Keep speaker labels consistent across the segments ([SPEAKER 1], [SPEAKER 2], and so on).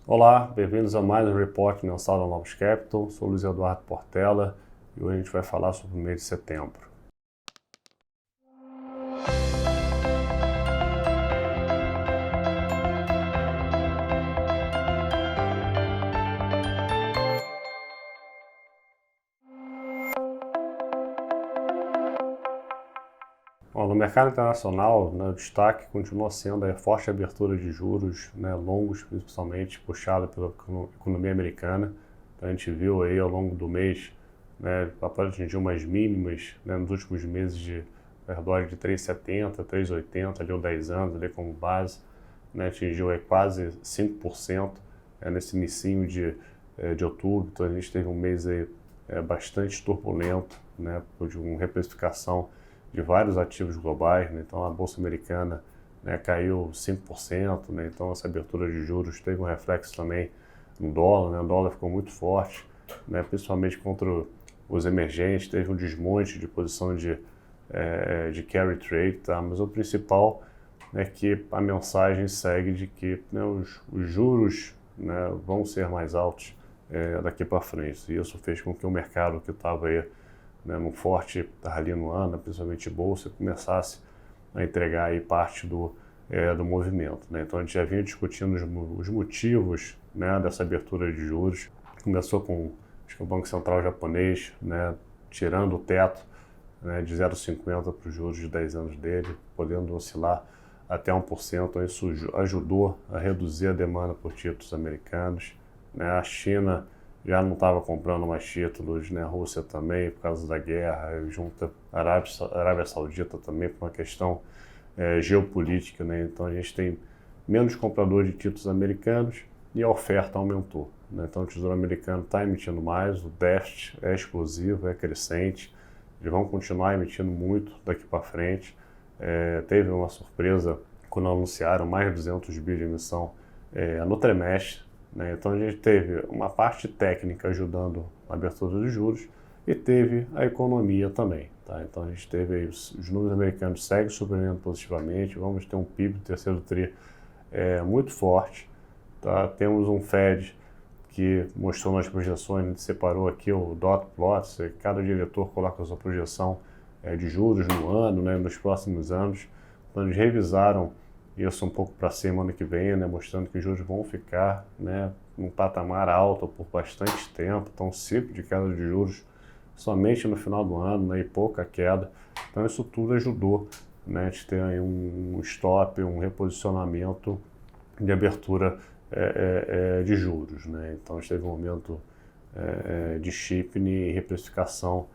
[SPEAKER 1] Olá, bem-vindos a mais um report mensal da Novos Capital. Sou Luiz Eduardo Portela e hoje a gente vai falar sobre o mês de setembro. Bom, no mercado internacional, o destaque continua sendo a forte abertura de juros, longos, principalmente puxado pela economia americana. Então, a gente viu aí ao longo do mês, após atingir umas mínimas nos últimos meses de redor de 3,70, 3,80, ali ou 10 anos, ali como base, atingiu aí quase 5% nesse inicinho de outubro. Então, a gente teve um mês aí bastante turbulento, de uma reprecificação de vários ativos globais, então a Bolsa Americana caiu 5%, então essa abertura de juros teve um reflexo também no dólar, o dólar ficou muito forte, principalmente contra os emergentes, teve um desmonte de posição de carry trade, tá? Mas o principal é que a mensagem segue de que os juros vão ser mais altos daqui para frente, e isso fez com que o mercado que estava aí num forte rally no ano, principalmente bolsa, começasse a entregar aí parte do movimento. Então a gente já vinha discutindo os motivos dessa abertura de juros. Começou com o Banco Central japonês tirando o teto de 0,50 para os juros de 10 anos dele, podendo oscilar até 1%. Isso ajudou a reduzir a demanda por títulos americanos. A China já não estava comprando mais títulos, a Rússia também, por causa da guerra, junto à Arábia Saudita também, por uma questão geopolítica, Então a gente tem menos compradores de títulos americanos e a oferta aumentou, Então o Tesouro Americano está emitindo mais, o déficit é explosivo, é crescente, eles vão continuar emitindo muito daqui para frente. Teve uma surpresa quando anunciaram mais de 200 bi de emissão no trimestre. Então a gente teve uma parte técnica ajudando a abertura dos juros e teve a economia também. Tá? Então a gente teve aí, os números americanos seguem surpreendendo positivamente, vamos ter um PIB do terceiro tri muito forte. Tá? Temos um Fed que mostrou nas projeções, a gente separou aqui o dot plot, cada diretor coloca a sua projeção de juros no ano, nos próximos anos. Então eles revisaram isso um pouco para cima ano que vem, mostrando que os juros vão ficar num patamar alto por bastante tempo. Então, um ciclo de queda de juros somente no final do ano, e pouca queda. Então, isso tudo ajudou a gente ter aí um stop, um reposicionamento de abertura de juros. Então, a gente teve um momento de shifting e reprecificação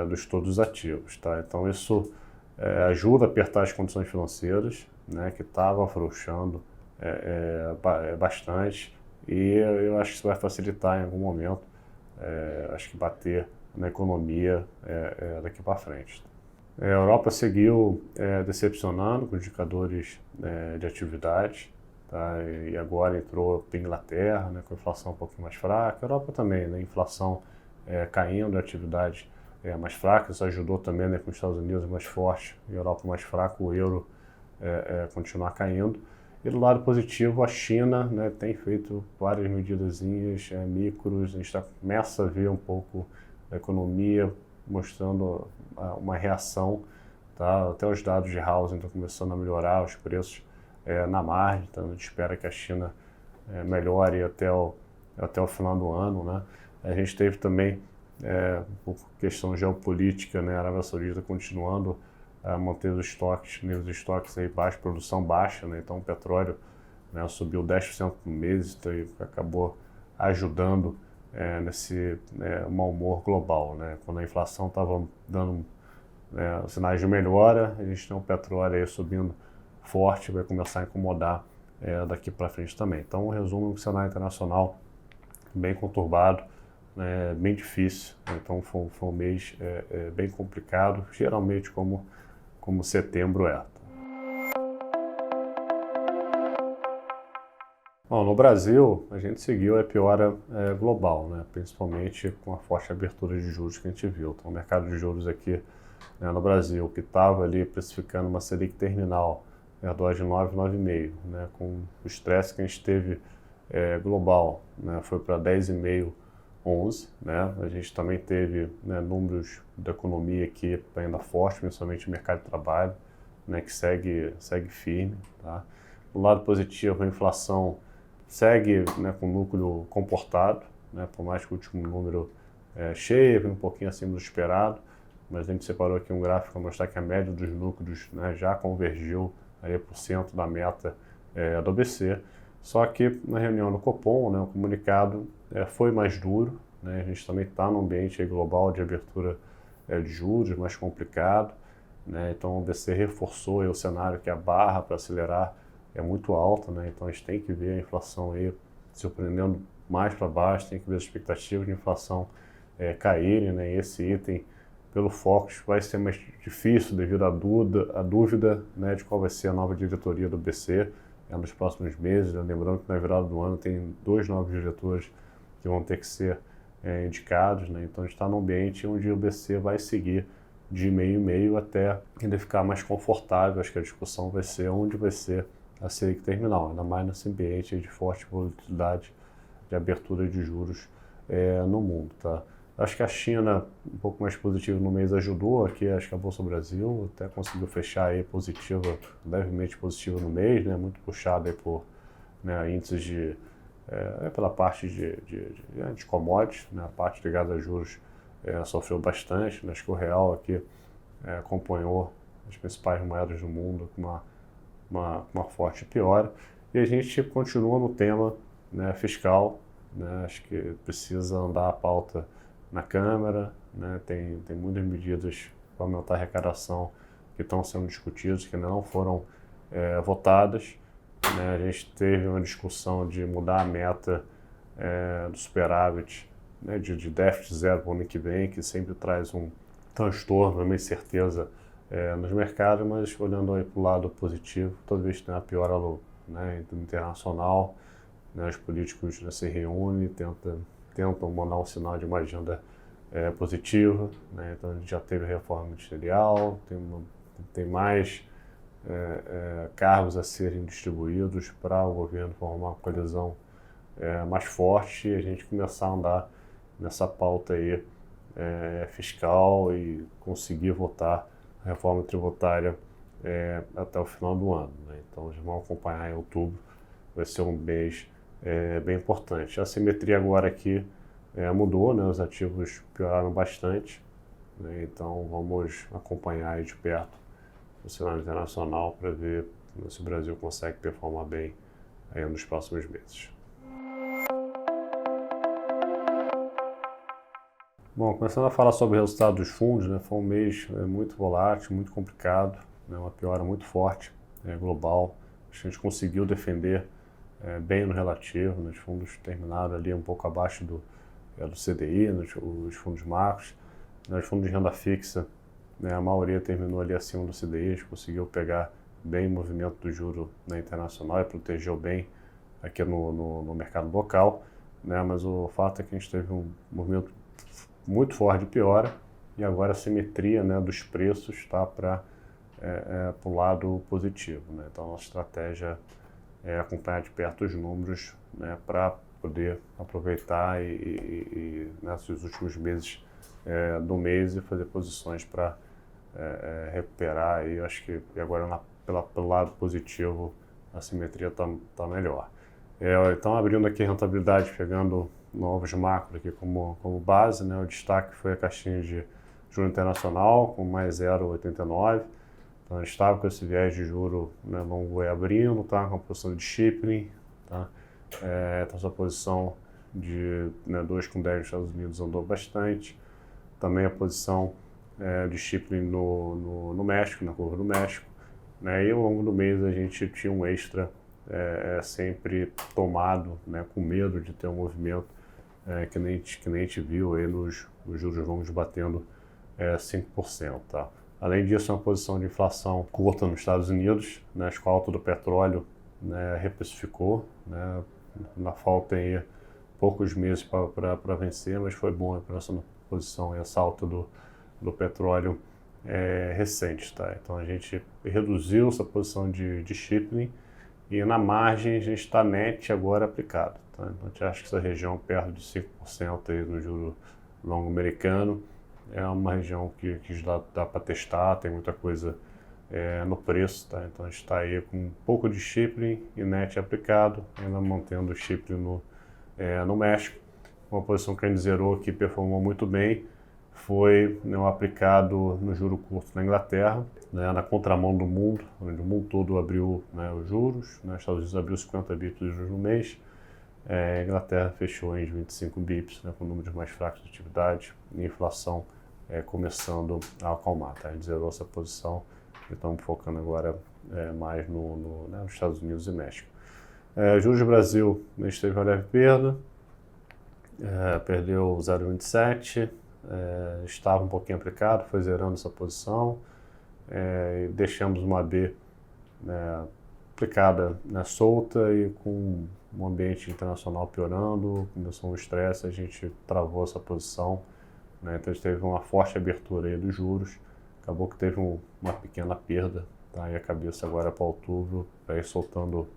[SPEAKER 1] dos todos os ativos. Tá? Então, isso ajuda a apertar as condições financeiras, que estava afrouxando bastante, e eu acho que isso vai facilitar em algum momento, acho que bater na economia daqui para frente. A Europa seguiu decepcionando com indicadores de atividade, tá? E agora entrou a Inglaterra, com a inflação um pouquinho mais fraca, a Europa também, inflação caindo, a atividade mais fraca, isso ajudou também com os Estados Unidos mais forte e a Europa mais fraca, o euro continuar caindo. E do lado positivo, a China tem feito várias medidazinhas micros, a gente começa a ver um pouco a economia mostrando uma reação, tá? Até os dados de housing estão começando a melhorar, os preços na margem, então a gente espera que a China melhore até o final do ano. A gente teve também, por questão geopolítica, a Arábia Saudita continuando a manter os estoques, níveis de estoques aí baixos, produção baixa, então o petróleo subiu 10% no mês, então acabou ajudando nesse mau humor global. Quando a inflação estava dando sinais de melhora, a gente tem o petróleo aí subindo forte, vai começar a incomodar daqui para frente também. Então, o resumo do cenário internacional bem conturbado, bem difícil, então foi um mês bem complicado, geralmente como setembro é. Bom, no Brasil, a gente seguiu a piora global, principalmente com a forte abertura de juros que a gente viu. Então, o mercado de juros aqui no Brasil, que estava ali precificando uma Selic terminal ao redor de 9, 9,5, com o estresse que a gente teve global, né, foi para 10,5, 11, né? A gente também teve, né, números da economia aqui ainda fortes, principalmente o mercado de trabalho, né, que segue firme, tá? Do lado positivo, a inflação segue, né, com o núcleo comportado, né, por mais que o último número cheio, um pouquinho acima do esperado, mas a gente separou aqui um gráfico para mostrar que a média dos núcleos, né, já convergiu aí por cento da meta do BC. Só que na reunião do Copom, né, o comunicado foi mais duro, né, a gente também está num ambiente aí global de abertura de juros mais complicado, né, então o BC reforçou aí o cenário que a barra para acelerar é muito alta, né, então a gente tem que ver a inflação aí surpreendendo mais para baixo, tem que ver as expectativas de inflação caírem, né, e esse item pelo Focus vai ser mais difícil devido à dúvida, né, de qual vai ser a nova diretoria do BC nos próximos meses. Lembrando que na virada do ano tem 2 novos diretores que vão ter que ser indicados, né? Então a gente está num ambiente onde o BC vai seguir de meio e meio até ainda ficar mais confortável. Acho que a discussão vai ser onde vai ser a Selic terminal, ainda mais nesse ambiente de forte volatilidade de abertura de juros no mundo, tá? Acho que a China, um pouco mais positivo no mês, ajudou aqui, acho que a Bolsa Brasil até conseguiu fechar aí positiva, levemente positiva no mês, né, muito puxado aí por, né, índices pela parte de commodities, né, a parte ligada a juros sofreu bastante, né, acho que o real aqui acompanhou as principais moedas do mundo com uma forte piora, e a gente continua no tema, né, fiscal, né, acho que precisa andar a pauta na Câmara, né, tem muitas medidas para aumentar a arrecadação que estão sendo discutidas, que ainda não foram votadas, né. A gente teve uma discussão de mudar a meta do superávit, né, de déficit zero para o ano que vem, que sempre traz um transtorno, uma incerteza nos mercados, mas olhando aí para o lado positivo, toda vez que tem uma piora, né, internacional, né, os políticos, né, se reúnem, tentam mandar um sinal de uma agenda positiva, né? Então a gente já teve a reforma ministerial, tem mais cargos a serem distribuídos para o governo formar uma coalizão mais forte e a gente começar a andar nessa pauta aí fiscal e conseguir votar a reforma tributária até o final do ano, né? Então eles vão acompanhar em outubro, vai ser um mês bem importante. A simetria agora aqui mudou, né? Os ativos pioraram bastante, né? Então vamos acompanhar aí de perto o cenário internacional para ver se o Brasil consegue performar bem aí nos próximos meses. Bom, começando a falar sobre o resultado dos fundos, né? Foi um mês muito volátil, muito complicado, né? Uma piora muito forte global. Acho que a gente conseguiu defender bem no relativo, né? Os fundos terminaram ali um pouco abaixo do CDI, os fundos macros, né? Os fundos de renda fixa, né? A maioria terminou ali acima do CDI, a gente conseguiu pegar bem o movimento do juro, né, internacional e protegeu bem aqui no mercado local, né? Mas o fato é que a gente teve um movimento muito forte de piora e agora a simetria, né, dos preços está para o lado positivo, né? Então a nossa estratégia é acompanhar de perto os números, né, para poder aproveitar nesses últimos meses do mês e fazer posições para recuperar. E acho que agora pelo lado positivo a simetria está melhor. Então abrindo aqui a rentabilidade, pegando novos macros aqui como base, né, o destaque foi a caixinha de juro internacional com mais 0,89. Então a gente estava com esse viés de juro, né, longo abrindo, tá, com a posição de Shipping, tá? Então essa posição de 2,10 nos Estados Unidos andou bastante. Também a posição de Shipping no México, na curva do México, né? E ao longo do mês a gente tinha um extra sempre tomado, né, com medo de ter um movimento que nem a gente viu aí nos juros longos batendo 5%, tá? Além disso, uma posição de inflação curta nos Estados Unidos, né, a alta do petróleo, né, reprecificou, né, na falta aí poucos meses para vencer, mas foi bom para essa posição, essa alta do petróleo recente, tá? Então a gente reduziu essa posição de shipping e na margem a gente está net agora aplicado. Tá? Então a gente acha que essa região perto de 5% aí no juro longo americano é uma região que dá para testar, tem muita coisa no preço, tá? Então a gente está aí com um pouco de Chipre e net aplicado, ainda mantendo o Chipre no México. Uma posição que a gente zerou que performou muito bem foi o aplicado no juro curto na Inglaterra, né, na contramão do mundo, onde o mundo todo abriu, né, os juros, né, os Estados Unidos abriu 50 bips de juros no mês, a Inglaterra fechou em 25 bips, né, com números mais fracos de atividade e inflação começando a acalmar. Tá? A gente zerou essa posição e estamos focando agora mais nos Estados Unidos e México. Juros do Brasil, a gente teve uma leve perda, perdeu 0,27, estava um pouquinho aplicado, foi zerando essa posição, e deixamos uma B aplicada, solta e com o ambiente internacional piorando, começou um estresse, a gente travou essa posição, né? Então a gente teve uma forte abertura aí dos juros, acabou que teve uma pequena perda, tá? E a cabeça agora para outubro, vai soltando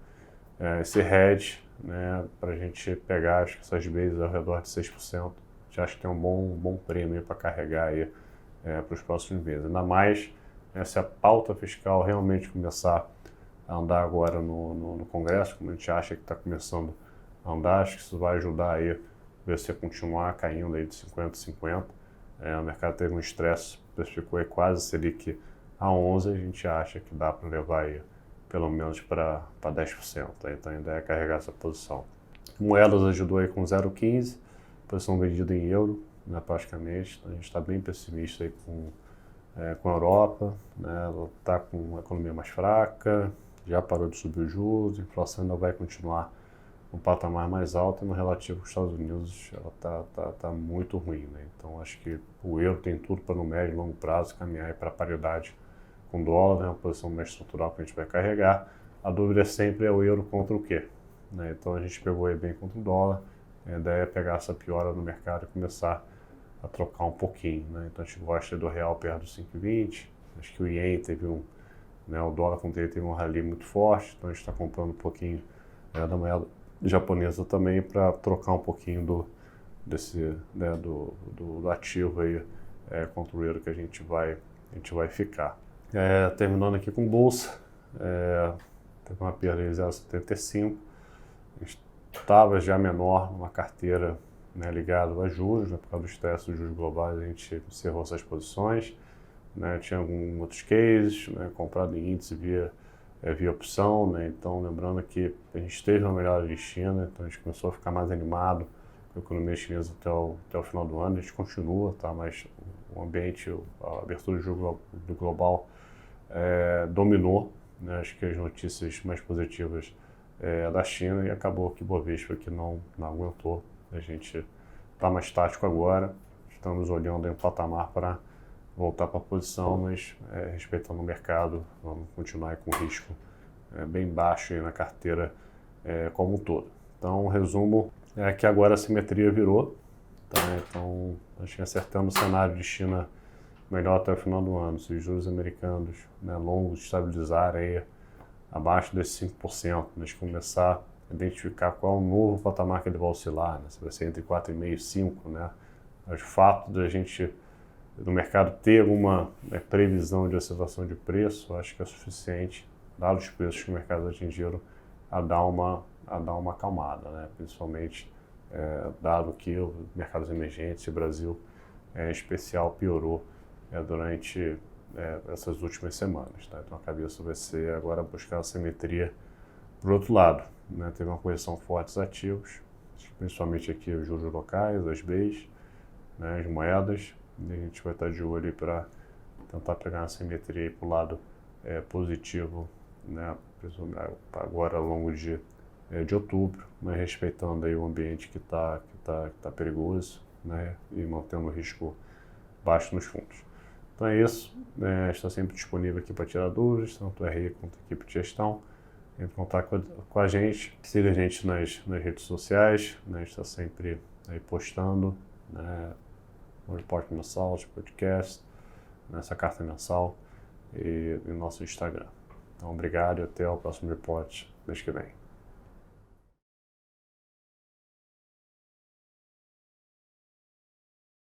[SPEAKER 1] esse hedge, né, para a gente pegar acho que essas bases ao redor de 6%. A gente acha que tem um bom prêmio para carregar aí para os próximos meses. Ainda mais se a pauta fiscal realmente começar a andar agora no Congresso, como a gente acha que está começando a andar, acho que isso vai ajudar aí a ver se continuar caindo aí de 50 a 50. O mercado teve um estresse, precificou aí quase Selic a 11, a gente acha que dá para levar aí pelo menos para 10%, tá? Então ainda é carregar essa posição. Moedas ajudou aí com 0,15, posição vendida em euro, né, praticamente, então a gente está bem pessimista aí com a Europa, né, ela está com uma economia mais fraca, já parou de subir os juros, a inflação ainda vai continuar um patamar mais alto e no relativo aos Estados Unidos ela tá muito ruim, né? Então acho que o euro tem tudo para no médio e longo prazo caminhar para a paridade com dólar, né, uma posição mais estrutural que a gente vai carregar. A dúvida sempre é o euro contra o quê? Né? Então a gente pegou aí bem contra o dólar, a ideia é pegar essa piora no mercado e começar a trocar um pouquinho. Né? Então a gente gosta do real perto dos 5,20, acho que o ien teve o dólar contra ele teve um rally muito forte, então a gente está comprando um pouquinho da moeda japonesa também para trocar um pouquinho do ativo aí contra o euro que a gente vai ficar. Terminando aqui com bolsa, teve uma perda de 0,75, a gente estava já menor numa carteira, né, ligada a juros, né, por causa do estresse dos juros globais, a gente encerrou essas posições, né, tinha alguns outros cases, né, comprado em índice via opção, né, então lembrando que a gente teve uma melhora de China, então a gente começou a ficar mais animado com a economia chinesa até o final do ano, a gente continua, tá, mas o ambiente, a abertura do jogo global dominou, né, acho que as notícias mais positivas da China e acabou que Bovespa que não aguentou. A gente está mais tático agora, estamos olhando em um patamar para voltar para a posição, mas respeitando o mercado, vamos continuar com risco bem baixo aí na carteira como um todo. Então o resumo é que agora a simetria virou, tá? Então acho que acertando o cenário de China melhor até o final do ano, se os juros americanos, né, longos estabilizarem aí abaixo desses 5%, mas começar a identificar qual é o novo patamar que ele vai oscilar, né, se vai ser entre 4,5% e 5%, né, o fato de a gente, no mercado, ter alguma previsão de oscilação de preço, acho que é suficiente, dados os preços que o mercado atingiram, a dar uma acalmada, né, principalmente dado que os mercados emergentes e o Brasil em especial piorou durante essas últimas semanas. Tá? Então a cabeça vai ser agora buscar a simetria por outro lado. Né? Teve uma correção forte dos ativos, principalmente aqui os juros locais, as Bs, né, as moedas, e a gente vai estar de olho para tentar pegar uma simetria para o lado positivo, né, agora ao longo de outubro, mas respeitando aí o ambiente que tá perigoso, né, e mantendo o risco baixo nos fundos. Então é isso, está sempre disponível aqui para tirar dúvidas, tanto RI quanto a equipe de gestão. Entre em contato com a gente, siga a gente nas redes sociais, né, a gente está sempre aí postando, né, o report mensal, os podcasts, nessa carta mensal e no nosso Instagram. Então obrigado e até o próximo report mês que vem.